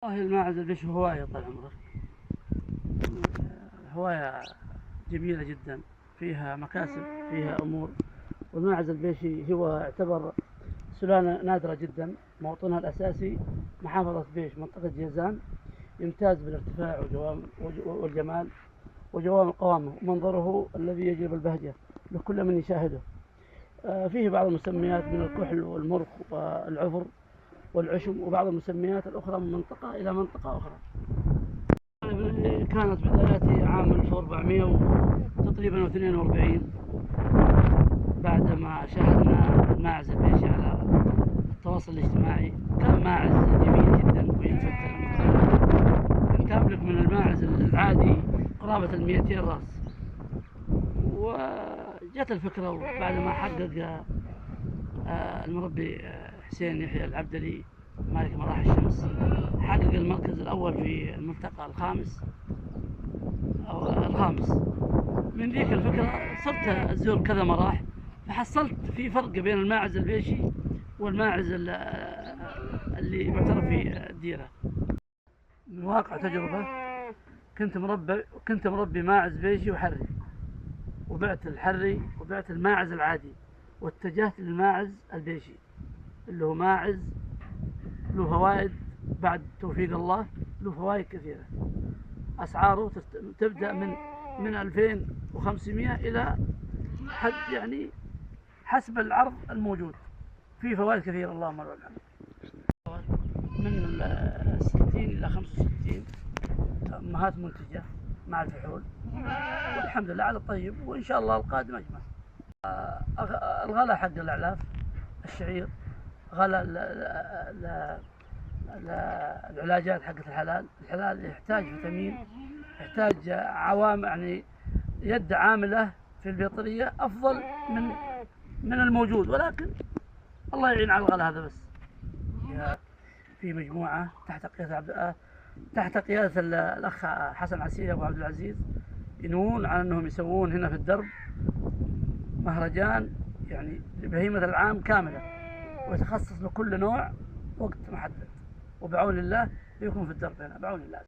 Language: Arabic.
والله الماعز البيش هواية طال عمرك. هواية جميلة جدا، فيها مكاسب، فيها أمور. والماعز البيشي هو يعتبر سلالة نادرة جدا. موطنها الأساسي محافظة بيش منطقة جيزان، يمتاز بالارتفاع والجمال وجوام قوامه ومنظره الذي يجلب البهجة لكل من يشاهده. فيه بعض المسميات من الكحل والمرخ والعفر والعشب، وبعض المسميات الأخرى من منطقة إلى منطقة أخرى. كانت بداياتي عام 1400 تقريبا و42، بعدما شاهدنا الماعز البيشي على التواصل الاجتماعي. كان ماعز جميل جدا ويلفت المقارنة، تملك من الماعز العادي قرابة 200 راس. وجت الفكرة بعد ما حقق المربي حسين يحيى العبدلي مالك مراح الشمس، حقق المركز الأول في الملتقى الخامس. من ذيك الفكرة صرت أزور كذا مراح، فحصلت في فرق بين الماعز البيشي والماعز اللي معترف في الديرة. من واقع تجربة، كنت مربي ماعز بيشي وحري، وبعت الحري وبعت الماعز العادي، واتجهت للماعز البيشي اللي هو ماعز له فوائد بعد توفيق الله، له فوائد كثيرة. أسعاره تبدأ من 2500 إلى حد يعني حسب العرض الموجود، في فوائد كثيرة اللهم لك الحمد. من 60 إلى 65 أمهات منتجة مع الفحول، والحمد لله على الطيب، وإن شاء الله القادم أجمل. الغلاء حق الأعلاف، الشعير، غلاء العلاجات حقت الحلال يحتاج فيتامين، يحتاج عوامل، يعني يد عامله في البيطرية أفضل من الموجود، ولكن الله يعين على الغلاء هذا. بس في مجموعة تحت قيادة الأخ حسن عسيري أبو عبد العزيز، ينوون على أنهم يسوون هنا في الدرب مهرجان يعني بهيمة العام كاملة، ويتخصص لكل نوع وقت محدد، وبعون الله يكون في الدرب هنا بعون الله.